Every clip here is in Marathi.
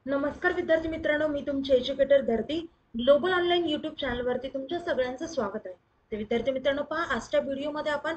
नमस्कार विद्यार्थी मित्रांनो, मी तुमचे एज्युकेटर धरती ग्लोबल ऑनलाईन यूट्यूब चॅनलवरती तुमच्या सगळ्यांचं स्वागत आहे. तर विद्यार्थी मित्रांनो, पहा आजच्या व्हिडिओमध्ये आपण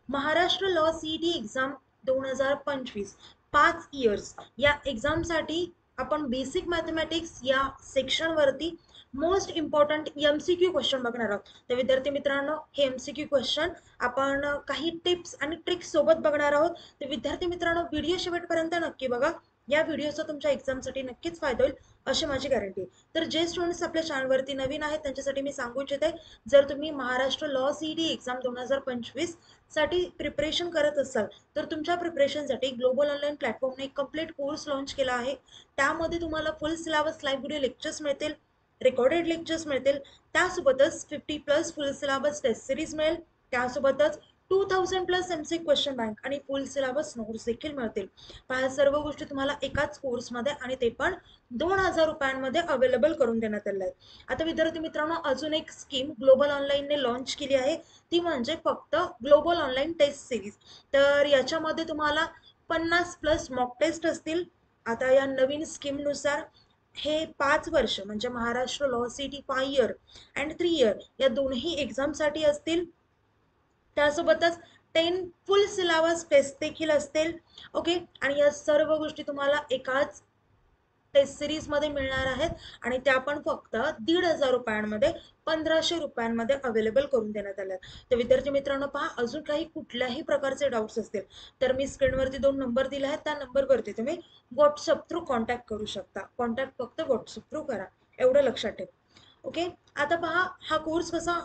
Maharashtra law CET exam 2025 5 years या एक्झामसाठी आपण बेसिक मॅथमॅटिक्स या सेक्शनवरती मोस्ट इम्पॉर्टंट एमसीक्यू क्वेश्चन बघणार आहोत. तर विद्यार्थी मित्रांनो, हे एमसीक्यू क्वेश्चन आपण काही टिप्स आणि ट्रिक्स सोबत बघणार आहोत. तर विद्यार्थी मित्रांनो, व्हिडिओ शेवटपर्यंत नक्की बघा. या व्हिडिओचा तुमच्या एक्झामसाठी नक्कीच फायदा होईल अशी माझी गॅरंटी आहे. तर जे स्टुडंट्स आपल्या चॅनलवरती नवीन आहेत त्यांच्यासाठी मी सांगू इच्छिते, जर तुम्ही महाराष्ट्र लॉ सीईटी एक्झाम 2025 साठी प्रिपरेशन करत असाल तर तुमच्या प्रिपरेशनसाठी ग्लोबल ऑनलाईन प्लॅटफॉर्मने एक कम्प्लीट कोर्स लॉन्च केला आहे. त्यामध्ये तुम्हाला फुल सिलेबस लाईव्ह व्हिडिओ लेक्चर्स मिळतील, रेकॉर्डेड लेक्चर्स मिळतील, त्यासोबतच 50+ फुल सिलेबस टेस्ट सिरीज मिळेल, त्यासोबतच 2000+ एमसी क्वेश्चन बँक आणि फुल सिलेबस नोट्स देखील मिळतील. पहा, सर्व गोष्टी तुम्हाला एकाच कोर्समध्ये आणि ते पण 2000 रुपयांमध्ये अवेलेबल करून देण्यात आले आहे. आता विद्यार्थी मित्रांनो, अजून एक स्कीम ग्लोबल ऑनलाईनने लॉन्च केली आहे, ती म्हणजे फक्त ग्लोबल ऑनलाईन टेस्ट सिरीज. तर याच्यामध्ये तुम्हाला 50+ मॉक टेस्ट असतील. आता या नवीन स्कीमनुसार हे 5 वर्ष म्हणजे Maharashtra law CET 5 year and 3 year या दोन्ही एक्झामसाठी असतील. त्यासोबतच 10 फुल सिलेबस टेस्ट देखील असतील. ओके, आणि या सर्व गोष्टी तुम्हाला एकाच टेस्ट सिरीज मध्ये मिळणार आहेत आणि त्या पण फक्त 1500 रुपयांमध्ये 1500 रुपयांमध्ये अवेलेबल करून देण्यात आल्या. तर विद्यार्थी मित्रांनो, पहा, अजून काही कुठल्याही प्रकारचे डाऊट्स असतील तर मी स्क्रीनवरती 2 नंबर दिले आहेत, त्या नंबरवरती तुम्ही व्हॉट्सअप थ्रू कॉन्टॅक्ट करू शकता. कॉन्टॅक्ट फक्त व्हॉट्सअप थ्रू करा, एवढं लक्षात ठेवा. ओके, आता पहा, हा कोर्स कसा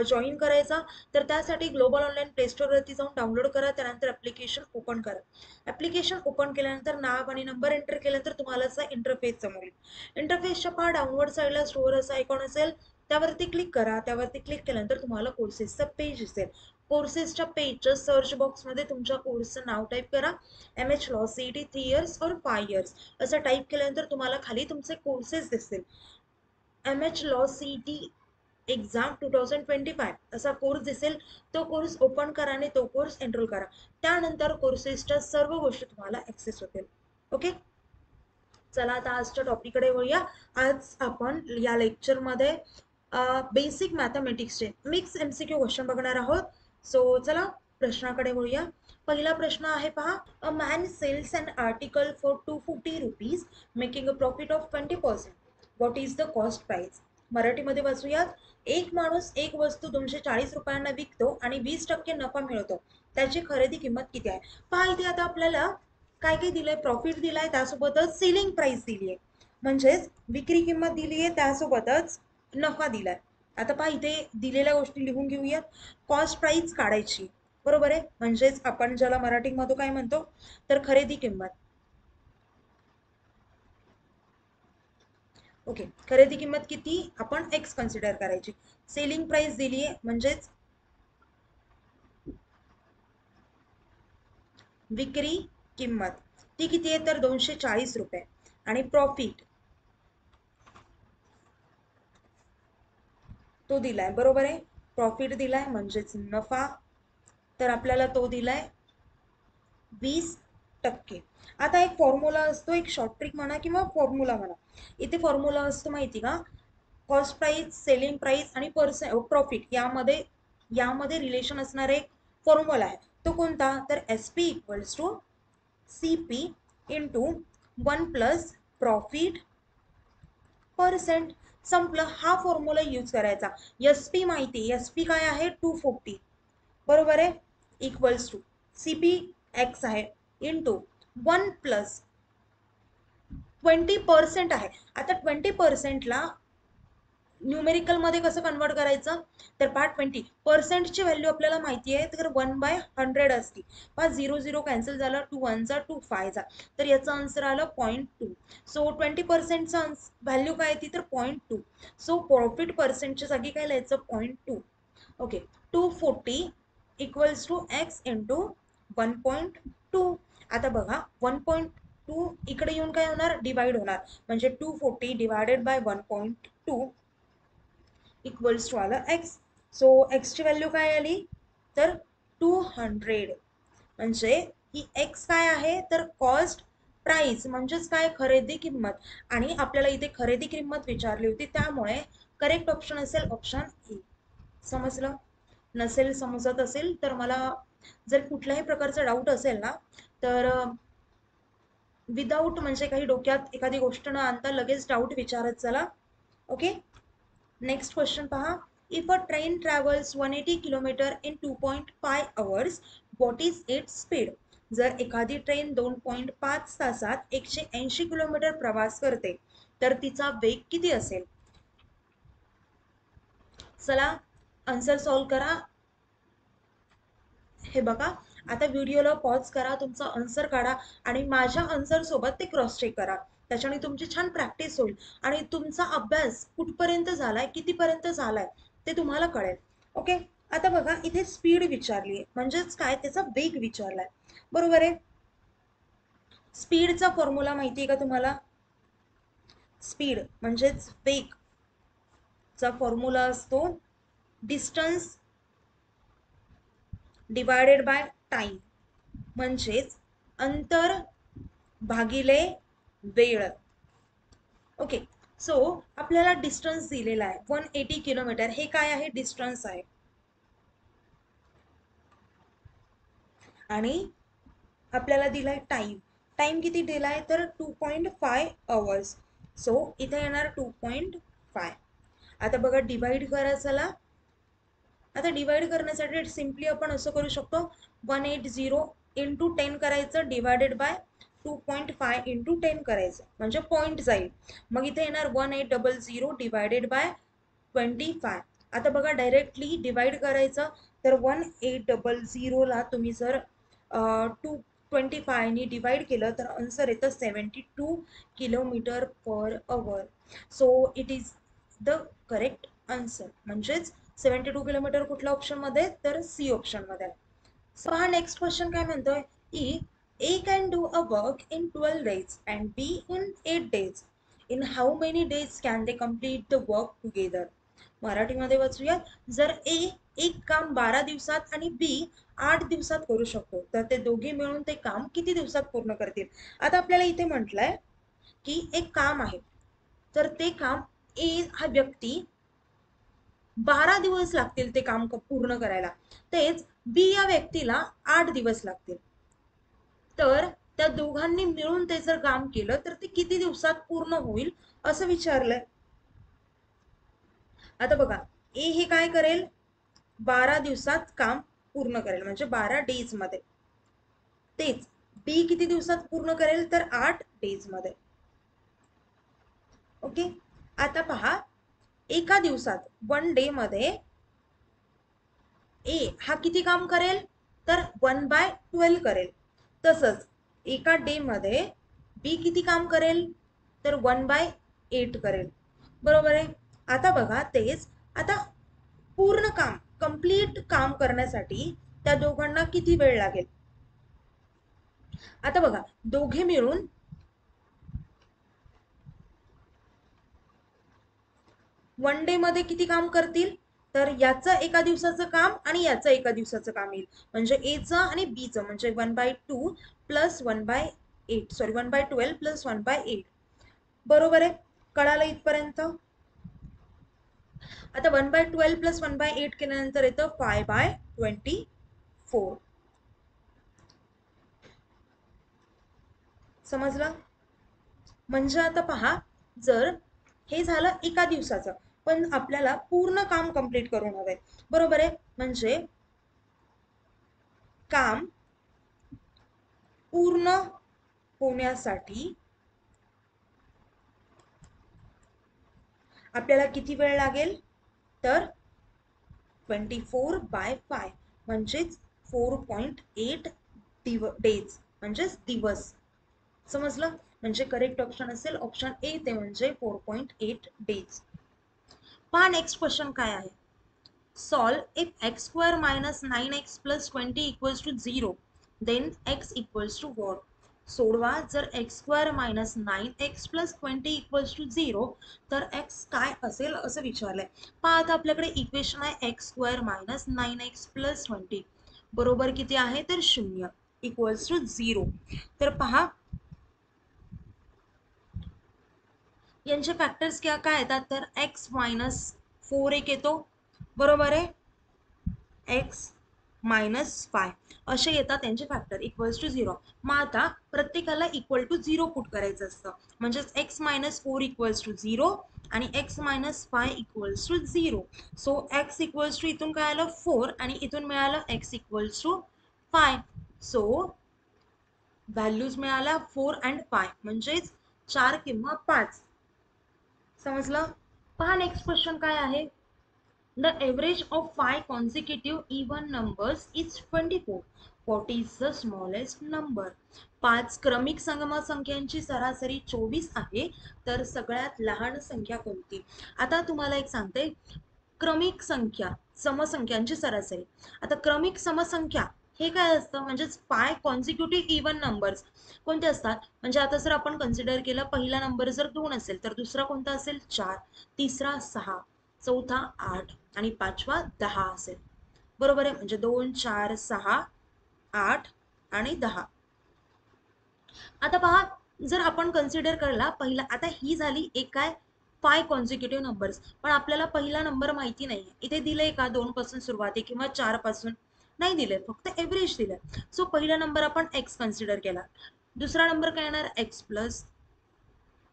जॉईन करायचा. तर त्यासाठी ग्लोबल ऑनलाईन प्ले स्टोअरवरती जाऊन डाउनलोड करा, त्यानंतर ॲप्लिकेशन ओपन करा. ॲप्लिकेशन ओपन केल्यानंतर नाव आणि नंबर एंटर केल्यानंतर तुम्हाला असा इंटरफेस समोर येईल. इंटरफेसच्या पहा डाऊनलोड साईडला स्टोअर असा आयकॉन असेल, त्यावरती क्लिक करा. त्यावरती क्लिक केल्यानंतर तुम्हाला कोर्सेसचा पेज दिसेल. कोर्सेसच्या पेजच्या सर्च बॉक्समध्ये तुमच्या कोर्सचं नाव टाईप करा. MH लॉ सीईटी 3 इयर्स और 5 इयर्स असं टाईप केल्यानंतर तुम्हाला खाली तुमचे कोर्सेस दिसतील. MH लॉ सीईटी एक्झाम 2025 असा कोर्स दिसेल. तो कोर्स ओपन करा आणि तो कोर्स एनरोल करा. त्यानंतर कोर्सेसच्या सर्व गोष्टी तुम्हाला ऍक्सेस होतील. ओके, चला आता आजच्या टॉपिककडे वळूया. आज आपण या लेक्चरमध्ये बेसिक मॅथमॅटिक्सचे मिक्स एमसीक्यू क्वेश्चन बघणार आहोत. सो चला प्रश्नाकडे वळूया. पहिला प्रश्न आहे, पहा, a man sells an article for 250 rupees making a profit of 20%. What is the cost price? मराठीमध्ये वाचूयात. एक माणूस एक वस्तू 240 रुपयांना विकतो आणि 20% नफा मिळवतो. त्याची खरेदी किंमत किती आहे? पहा, इथे आता आपल्याला काय काय दिलंय, प्रॉफिट दिलाय, त्यासोबतच सेलिंग प्राइस दिली आहे, म्हणजेच विक्री किंमत दिली आहे, त्यासोबतच नफा दिलाय. आता पहा, इथे दिलेल्या गोष्टी लिहून घेऊयात. कॉस्ट प्राइस काढायची, बरोबर आहे, म्हणजेच आपण ज्याला मराठीमध्ये काय म्हणतो तर खरेदी किंमत. ओके, खरेदी किंमत किती आपण एक्स कन्सिडर करायची. सेलिंग प्राइस दिली आहे म्हणजेच विक्री किंमत, ती किती आहे तर 240 रुपये. आणि प्रॉफिट तो दिलाय, बरोबर आहे, प्रॉफिट दिलाय म्हणजेच नफा, तर आपल्याला तो दिलाय 20%. आता एक फॉर्म्युला असतो, एक शॉर्ट ट्रिक म्हणा किंवा फॉर्म्युला म्हणा. इथे फॉर्म्युला असतो माहिती का, कॉस्ट प्राइस, सेलिंग प्राइस आणि प्रॉफिट यामध्ये यामध्ये रिलेशन असणारा एक फॉर्म्युला आहे. तो कोणता तर SP equals to CP into 1 plus profit percent. संपलं, हा फॉर्म्युला यूज करायचा. SP माहिती, SP काय आहे 240, बरोबर आहे, इक्वल्स टू CP एक्स आहे इंटू 1 प्लस 20% आहे. आता 20%ला न्यूमेरिकल मध्ये कसं कन्वर्ट करायचं तर पहा, 20%ची व्हॅल्यू आपल्याला माहिती आहे तर 1/100 असते. पहा, 0 0 कॅन्सल झालं, 2 1 जा 2 5 जा, तर याचं आन्सर आलं 0.2. सो 20%चा व्हॅल्यू काय येते तर 0.2. सो प्रॉफिट पर्सेंटच्या जागी काय लिहायचं 0.2. Okay, 240 equals to x into 1.2. आता बघा, 1.2 इकडे येऊन काय होणार डिवाइड होणार, म्हणजे 240 डिवायडेड बाय 1.2 इक्वल्स टू आला एक्स. सो एक्सची व्हॅल्यू काय आली तर 200. म्हणजे ही एक्स काय आहे तर कॉस्ट प्राइस म्हणजेच काय, खरेदी किंमत, आणि आपल्याला इथे खरेदी किंमत विचारली होती, त्यामुळे करेक्ट ऑप्शन असेल ऑप्शन ए. समजलं? नसेल समजत असेल तर मला जर कुठल्याही प्रकारचा डाऊट असेल ना तर विदाऊट म्हणजे काही डोक्यात एखादी गोष्ट न आणता लगेच डाऊट विचारत चला. ओके, नेक्स्ट क्वेश्चन पहा. If a train travels 180 kilometre in 2.5 hours, what is its speed? जर एखादी ट्रेन 2.5 तासात 180 किलोमीटर प्रवास करते तर तिचा वेग किती असेल? चला आन्सर सॉल्व करा. हे बघा, आता व्हिडिओला पॉज करा, तुमचा आन्सर काढा आणि माझ्या आन्सर सोबत ते क्रॉस चेक करा. त्याच्याने तुमची छान प्रॅक्टिस होईल आणि तुमचा अभ्यास कुठपर्यंत झालाय, कितीपर्यंत झालाय ते तुम्हाला कळेल. ओके, आता बघा इथे स्पीड विचारली म्हणजेच काय, त्याचा वेग विचारलाय. बरोबर आहे. स्पीडचा फॉर्म्युला माहिती आहे का तुम्हाला? स्पीड म्हणजेच वेग चा फॉर्म्युला असतो डिस्टन्स डिवायडेड बाय टाइम, म्हणजेच अंतर भागिले वेळ. ओके, सो आपल्याला डिस्टन्स दिलेला आहे 180 किलोमीटर. हे काय आहे? डिस्टन्स आहे. आणि आपल्याला दिलाय टाइम. टाइम किती दिलाय तर 2.5 hours. सो इथे येणार 2.5. आता बघा डिवाइड करा चला. आता डिवाइड करण्यासाठी सिम्पली आपण असं करू शकतो, 180 इंटू 10 करायचं डिवायडेड बाय 2.5 इंटू 10 करायचं, म्हणजे पॉईंट जाईल. मग इथे येणार 1800 डिवायडेड बाय 25. आता बघा डायरेक्टली डिवाइड करायचं तर 1800 ला तुम्ही जर 225 ने डिवाइड केलं तर आन्सर येतं 72 kilometre per hour. So it is the correct answer. म्हणजेच 72 किलोमीटर कुठल्या ऑप्शन मध्ये तर सी ऑप्शन मध्ये. सो हा नेक्स्ट क्वेश्चन काय म्हणतोय, E A can do a work in 12 days and be in 8 days. In how many days can they complete the work together? मराठीमध्ये वाचूया. जर ए एक काम 12 दिवसात आणि बी 8 दिवसात करू शकतो तर ते दोघे मिळून ते काम किती दिवसात पूर्ण करतील? आता आपल्याला इथे म्हटलंय की एक काम आहे तर ते काम ए हा व्यक्ती 12 दिवस लागतील ते काम पूर्ण करायला, तेच बी या व्यक्तीला 8 दिवस लागतील. तर त्या दोघांनी मिळून ते जर काम केलं तर ते किती दिवसात पूर्ण होईल असं विचारलंय. आता बघा ए हे काय करेल, 12 दिवसात काम पूर्ण करेल म्हणजे 12 डेज मध्ये. तेच बी किती दिवसात पूर्ण करेल तर 8 डेज मध्ये. ओके, आता पहा एका दिवसात 1 डे मध्ये ए हा किती काम करेल तर 1/12 करेल. तसंच एका डे मध्ये बी किती काम करेल तर 1/8 करेल. बरोबर आहे. आता बघा तेच, आता पूर्ण काम कंप्लीट काम करण्यासाठी त्या दोघांना किती वेळ लागेल? आता बघा दोघे मिळून 1 डे मध्ये किती काम करतील तर याचं एका दिवसाचं काम आणि याचं एका दिवसाचं काम येईल, म्हणजे एचं आणि बीचं म्हणजे 1/2 प्लस 1/8 सॉरी 1/12 प्लस 1/8. बरोबर आहे, कळालं इथपर्यंत? आता 1/12 प्लस 1/8 केल्यानंतर येतं 5/24. समजलं? म्हणजे आता पहा, जर हे झालं एका दिवसाचं, पण आपल्याला पूर्ण काम कंप्लीट करून हवंय. बरोबर आहे, म्हणजे काम पूर्ण होण्यासाठी आपल्याला किती वेळ लागेल तर 24/5 म्हणजेच 4.8 डेज म्हणजेच दिवस. समजलं? म्हणजे करेक्ट ऑप्शन असेल ऑप्शन ए, ते म्हणजे 4.8 डेज. पहा नेक्स्ट क्वेश्चन काय आहे. Solve if x square minus 9x plus 20 equals to 0 then x equals to what? सोडवा. जर x square minus 9x plus 20 equals to 0 तर x काय असेल असं विचारलंय. पहा आता आपल्याकडे इक्वेशन आहे x square minus 9x plus 20 बरोबर किती आहे तर 0 इक्वल्स टू 0. तर पहा यांचे फॅक्टर्स काय येतात तर x मायनस 4 एक येतो, बरोबर आहे, x मायनस 5 असे येतात त्यांचे फॅक्टर इक्वल्स टू 0. मग आता प्रत्येकाला इक्वल टू 0 पुट करायचं असतं, म्हणजेच x मायनस 4 इक्वल्स टू 0 आणि x minus 5 equals to 0. So x equals to इथून काय आलं 4 आणि इथून मिळालं x equals to 5. So values मिळाल्या 4 अँड 5 म्हणजेच 4 किंवा 5. समजलं? पहा नेक्स्ट क्वेश्चन काय आहे. The average of 5 consecutive even numbers is 24. What is the smallest number? 5 क्रमिक समसंख्यांची सरासरी 24 आहे, तर सगळ्यात लहान संख्या कोणती? आता तुम्हाला एक सांगते, क्रमिक संख्या समसंख्यांची सरासरी. आता क्रमिक समसंख्या हे काय असतं, म्हणजेच 5 कॉन्सिक्युटिव्ह इवन नंबर्स कोणते असतात, म्हणजे आता जर आपण कन्सिडर केलं, पहिला नंबर जर 2 असेल तर दुसरा कोणता असेल 4, तिसरा 6, चौथा 8 आणि पाचवा 10 असेल, बरोबर आहे, म्हणजे 2 4 6 8 आणि 10. आता पहा, जर आपण कन्सिडर करला पहिला, आता ही झाली एक काय 5 कॉन्सिक्युटिव्ह नंबर्स, पण आपल्याला पहिला नंबर माहिती नाहीये, इथे दिलंय का 2 पासून सुरुवात आहे किंवा 4 पासून, नाही दिलंय, फक्त एव्हरेज दिलंय. सो पहिला नंबर आपण x कन्सिडर केला, दुसरा नंबर काय येणार x प्लस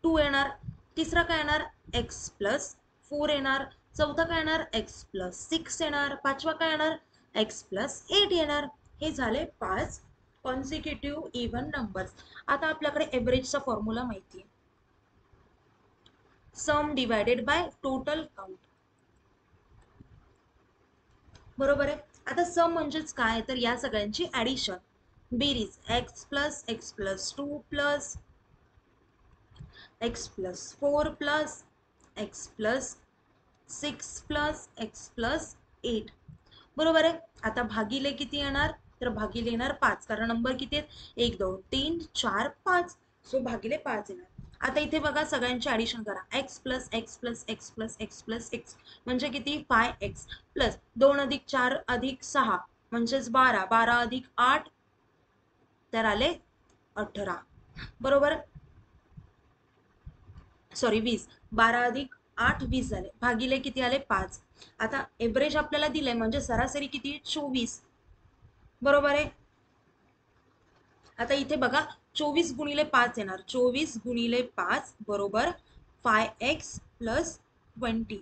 2 येणार, तिसरा काय येणार x प्लस 4 येणार, चौथा काय येणार x प्लस 6 येणार, पाचवा काय येणार x प्लस 8 येणार. हे झाले 5 कॉन्सिक्युटिव्ह इवन नंबर्स. आता आपल्याकडे एव्हरेजचा फॉर्म्युला माहिती आहे, सम डिवायडेड बाय टोटल काउंट, बरोबर आहे. आता सम म्हणजेच काय, तर या सगळ्यांची ऍडिशन, बेरीज, x plus 2 plus x plus 4 plus x plus 6 plus x plus 8, बरोबर आहे. आता भागिले किती येणार, तर भागिले येणार 5, कारण नंबर किती आहेत 1 2 3 4 5, सो भागिले 5 येणार. आता इथे बघा सगळ्यांची ऍडिशन करा, x plus x plus x plus x plus x म्हणजे किती 5x प्लस 2 अधिक 4 अधिक 6 म्हणजेच 12, 12 अधिक 8 तर आले 18, बरोबर, सॉरी 20, 12 अधिक 8 20 झाले, भागिले किती आले 5. आता एव्हरेज आपल्याला दिलंय म्हणजे सरासरी किती 24, बरोबर आहे. आता इथे बघा 24 गुणिले 5 येणार, 24 गुणिले 5 बरोबर 5x प्लस 20,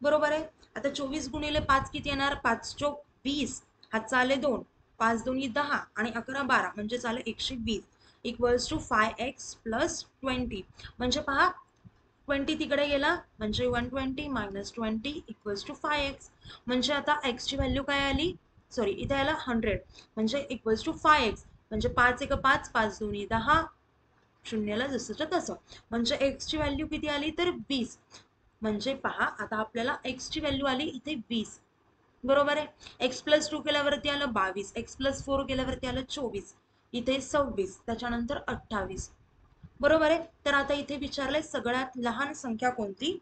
बरोबर आहे. आता 24 गुणिले 5 किती येणार, 5 चोक 20, हातचा आले 2, 5 दोन्ही 10 आणि 11 12 म्हणजे झालं 120 इक्वल्स टू 5x प्लस 20. म्हणजे पहा 20 तिकडे गेला म्हणजे 120 मायनस 20 इक्वल्स टू 5x. म्हणजे आता x ची व्हॅल्यू काय आली, सॉरी इथे आला 100 म्हणजे इक्वल्स टू 5x, म्हणजे 5 1 5 5 दोन्ही 10, शून्याला जसंच्या तसं, म्हणजे x ची व्हॅल्यू किती आली तर 20. म्हणजे पहा आता आपल्याला x ची व्हॅल्यू आली इथे 20, बरोबर आहे. x प्लस 2 केल्यावरती आलं 22, x प्लस 4 केल्यावरती आलं 24, इथे 26, त्याच्यानंतर 28, बरोबर आहे. तर आता इथे विचारलंय सगळ्यात लहान संख्या कोणती,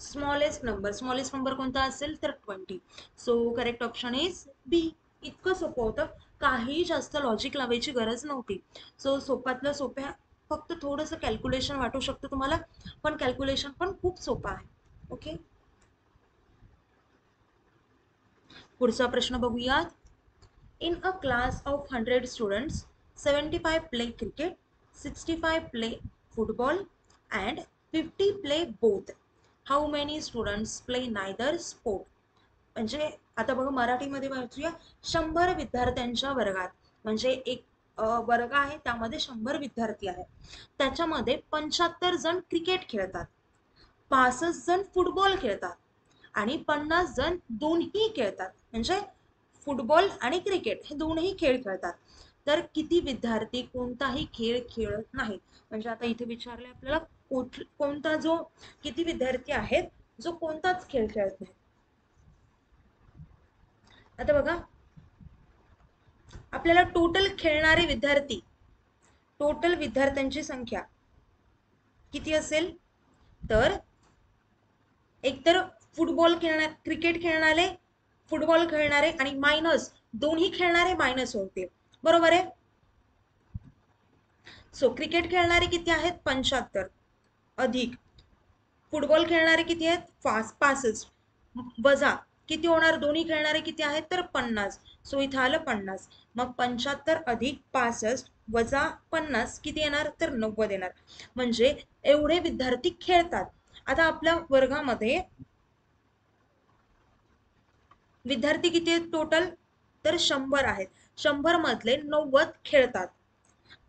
स्मॉलेस्ट नंबर कोणता असेल तर 20. सो करेक्ट ऑप्शन इज बी. इतकं सोपं होतं, काही जास्त लॉजिक लावायची गरज नव्हती. सो सोप्यातलं सोप्या, फक्त थोडंसं कॅल्क्युलेशन वाटू शकतं तुम्हाला, पण कॅल्क्युलेशन पण खूप सोपं आहे. ओके, पुढचा प्रश्न बघूयात. In a class of 100 students 75 play cricket, 65 play football and 50 play both. How many students play neither sport. म्हणजे आता बघा मराठीमध्ये वाचूया, 100 विद्यार्थ्यांच्या वर्गात, म्हणजे एक वर्ग आहे त्यामध्ये 100 विद्यार्थी आहेत, त्याच्यामध्ये 75 जण क्रिकेट खेळतात, 65 जण फुटबॉल खेळतात आणि 50 जण दोन्ही खेळतात, म्हणजे फुटबॉल आणि क्रिकेट हे दोन्ही खेळ खेळतात. तर किती विद्यार्थी कोणताही खेळ खेळत नाहीत. म्हणजे आता इथे विचारले आपल्याला कोणता जो किती विद्यार्थी आहेत जो कोणताच खेळ खेळत नाही. आता बघा आपल्याला टोटल खेळणारे विद्यार्थी, टोटल विद्यार्थ्यांची संख्या किती असेल, तर एकतर फुटबॉल खेळणारे, क्रिकेट खेळणारे, फुटबॉल खेळणारे आणि मायनस दोन्ही खेळणारे मायनस होते, बरोबर आहे. सो क्रिकेट खेळणारे किती आहेत 75, अधिक फुटबॉल खेळणारे किती आहेत? 65 वजा किती होणार? दोन्ही खेळणारे किती आहेत? तर 50. सो इथं आलं 50. मग 75 अधिक 65 वजा 50 किती येणार? तर 90 येणार. म्हणजे एवढे विद्यार्थी खेळतात. आता आपल्या वर्गामध्ये विद्यार्थी किती आहेत टोटल? तर 100 आहेत. 100 मधले 90 खेळतात.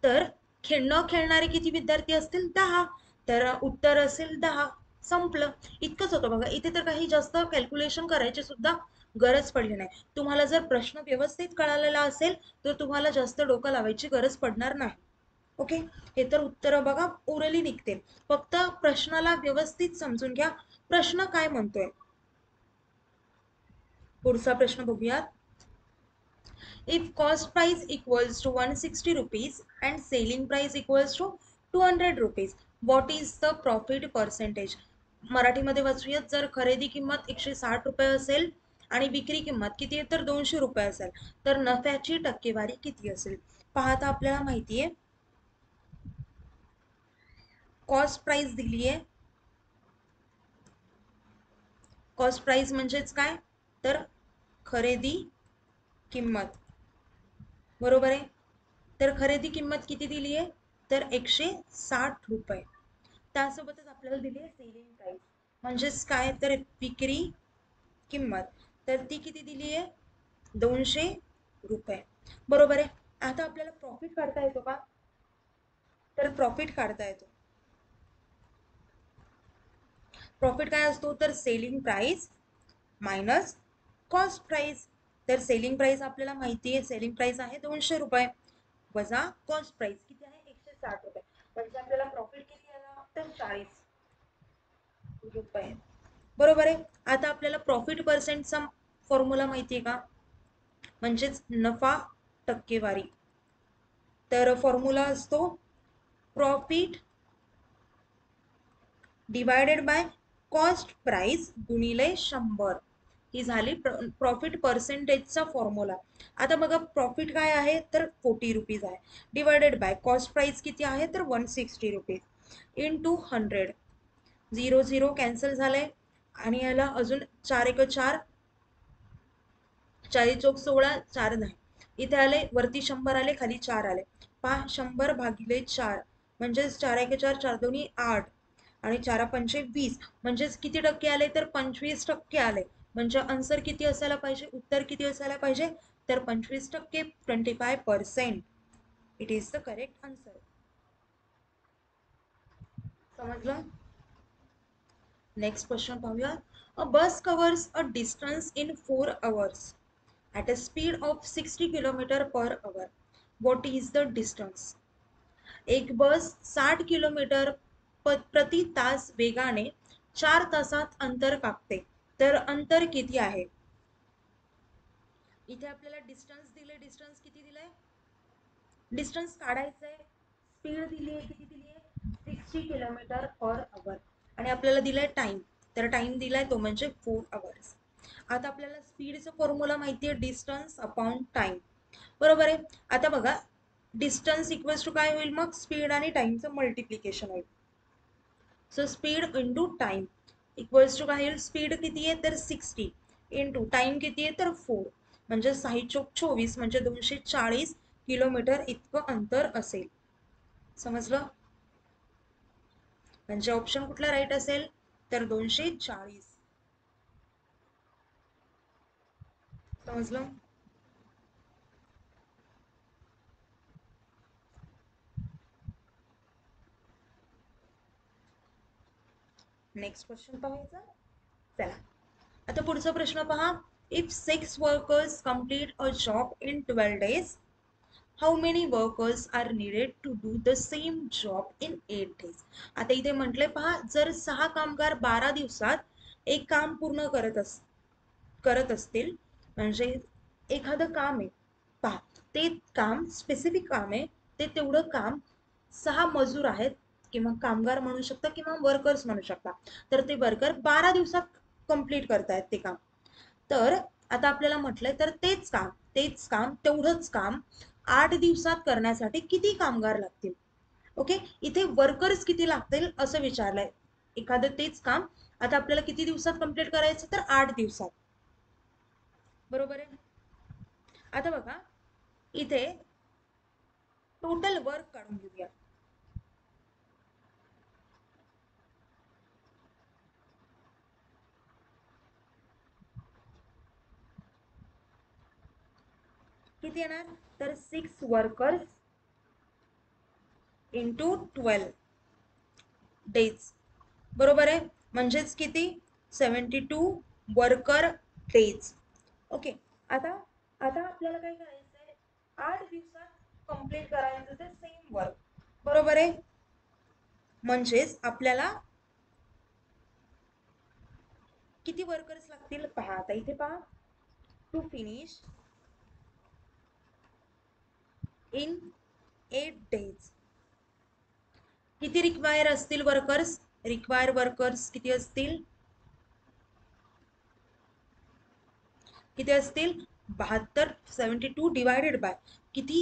तर न खेळणारे किती विद्यार्थी असतील? 10. तर उत्तर असेल 10. संपलं. इतकंच होतं बघा. इथे तर काही जास्त कॅल्क्युलेशन करायची सुद्धा गरज पडली नाही. तुम्हाला जर प्रश्न व्यवस्थित कळालेला असेल तर तुम्हाला जास्त डोकं लावायची गरज पडणार नाही. ओके, हे तर उत्तर बघा ओरली निघते. फक्त प्रश्नाला व्यवस्थित समजून घ्या, प्रश्न काय म्हणतोय. पुढचा प्रश्न बघूयात. If cost price equals to 160 rupees and selling price equals to 200 rupees, what is the profit percentage? मराठीमध्ये वाचूयात. जर खरेदी किंमत 160 रुपये असेल आणि विक्री किंमत किती आहे? तर 200 रुपये असेल तर नफ्याची टक्केवारी किती असेल? पाहता आपल्याला माहिती आहे कॉस्ट प्राइस दिली आहे. कॉस्ट प्राइस म्हणजेच काय? तर खरेदी किंमत, बरोबर आहे. तर खरेदी किंमत किती दिली आहे? तर 160 रुपये. त्यासोबतच आपल्याला दिली आहे सेलिंग प्राइस म्हणजेच काय? तर विक्री किंमत. तर ती किती दिली आहे? 200 रुपये, बरोबर आहे. आता आपल्याला प्रॉफिट काढता येतो का? तर प्रॉफिट काढता येतो. प्रॉफिट काय असतो? तर selling price minus cost price. तर सेलिंग प्राइस आपल्याला माहिती आहे, सेलिंग प्राइस आहे 200 रुपये वजा कॉस्ट प्राइस किती आहे? 160 रुपये. म्हणजे आपल्याला प्रॉफिट किती आला? तर 40 रुपये, बरोबर आहे. आता आपल्याला प्रॉफिट पर्सेंटचा फॉर्म्युला माहिती आहे का? म्हणजेच नफा टक्केवारी. तर फॉर्म्युला असतो profit divided by cost price गुणिले 100. ही झाली प्रॉफिट पर्सेंटेजचा फॉर्म्युला. आता बघा प्रॉफिट काय आहे? तर 40 रुपीज आहे. डिवायडेड बाय कॉस्ट प्राइस किती आहे? तर 160 रुपीज इंटू 100. 0 0 कॅन्सल झालंय आणि याला अजून 4 1 4, 4 चौक 16, 4 नाही. इथे आले वरती 100 आले, खाली 4 आले. 100 भागिले 4 म्हणजेच 4 1 4, 4 2 8 आणि 4 5 20. म्हणजेच किती टक्के आले? तर 25% आले. म्हणजे आन्सर किती असायला पाहिजे? उत्तर किती असायला पाहिजे? तर 25%, 25%. It is the correct answer. समजलं? नेक्स्ट क्वेश्चन पाहूया. A bus covers a distance in 4 hours at a speed of 60 km per hour. What is the distance? एक बस 60 किलोमीटर प्रति तास वेगाने 4 तासात अंतर कापते. तर अंतर किती आहे? इथे आपल्याला डिस्टन्स दिले. डिस्टन्स किती दिलंय? डिस्टन्स काढायचंय. स्पीड दिली आहे, किती दिली आहे? 60 किलोमीटर पर आवर. आणि आपल्याला दिलाय टाइम. तर टाइम दिलाय तो म्हणजे 4 hours. आता आपल्याला स्पीडचा फॉर्म्युला माहिती आहे, डिस्टन्स अपॉन टाइम, बरोबर आहे. आता बघा डिस्टन्स इक्वल्स टू काय होईल? मग स्पीड आणि टाइमचं मल्टिप्लिकेशन होईल. So speed into time equals to काय होईल? स्पीड किती आहे? तर 60 इंटू टाइम किती आहे? तर 4. म्हणजे 6 चोक 24 म्हणजे 240 किलोमीटर इतकं अंतर असेल. समजलं? म्हणजे ऑप्शन कुठला राईट असेल? तर 240. समजलं? नेक्स्ट क्वेश्चन पाहायचा. चला आता पुढचा प्रश्न पहा. If 6 workers complete a job in 12 days, how many workers are needed to do the same job in 8 days? आता इथे म्हटले पहा, जर 6 कामगार 12 दिवसात एक काम पूर्ण करत असतील, म्हणजे एखादं काम आहे पहा, ते काम स्पेसिफिक काम आहे, ते तेवढं काम 6 मजूर आहेत किंवा कामगार म्हणू शकता किंवा वर्कर्स म्हणू शकता, तर ते वर्कर 12 दिवसात कंप्लीट करतायत ते काम. तर आता आपल्याला म्हटलंय तर तेच काम तेवढंच काम 8 दिवसात करण्यासाठी किती कामगार लागतील? ओके, इथे वर्कर्स किती लागतील असं विचारलंय. एखादं तेच काम आता आपल्याला किती दिवसात कंप्लीट करायचं, तर 8 दिवसात. बरोबर आहे. आता बघा, इथे टोटल वर्क काढून घेऊया. किती येणार, तर 6 वर्कर्स इंटू 12 डेज. बरोबर आहे, म्हणजेच किती, 72 वर्कर डेज. ओके, आता आता आपल्याला काय करायचं आहे, 8 दिवसात कंप्लीट करायचं ते सेम वर्क. बरोबर आहे, म्हणजेच आपल्याला किती वर्कर्स लागतील पहा. आता इथे पहा, टू फिनिश इन 8 डेज किती रिक्वायर असतील वर्कर्स, रिक्वायर वर्कर्स किती असतील, किती असतील 72. 72 डिवायडेड बाय किती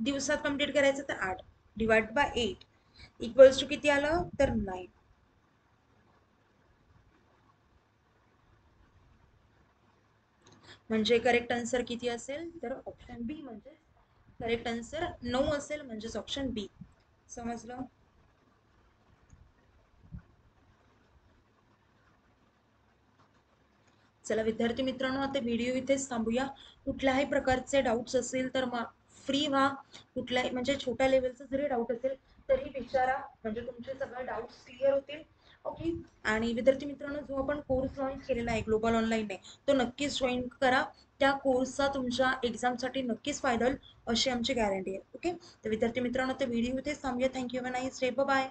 दिवसात कंप्लीट करायचं, तर 8 डिवाइड बाय 8 इक्वल्स टू किती आलं, तर 9. म्हणजे करेक्ट आन्सर किती असेल, तर ऑप्शन बी, म्हणजे करेक्ट आन्सर 9 असेल, म्हणजेच ऑप्शन बी. समजलं. चला विद्यार्थी मित्रांनो, आता व्हिडिओ इथेच थांबूया. कुठल्याही प्रकारचे डाऊट्स असेल तर मग फ्री व्हा. कुठल्याही म्हणजे छोट्या लेवलचा जरी डाऊट असेल तरी विचारा, म्हणजे तुमचे सगळे डाऊट्स क्लिअर होतील. ओके, आणि विद्यार्थी मित्रांनो, जो आपण कोर्स लॉन्च केलेला आहे ग्लोबल ऑनलाईनने, तो नक्कीच जॉईन करा. त्या कोर्सचा तुमच्या एक्झामसाठी नक्कीच फायदा होईल अशी आमची गॅरंटी आहे. ओके, तर विद्यार्थी मित्रांनो, ते व्हिडिओ इथेच थांबूया. Thank you, have a nice day, bye.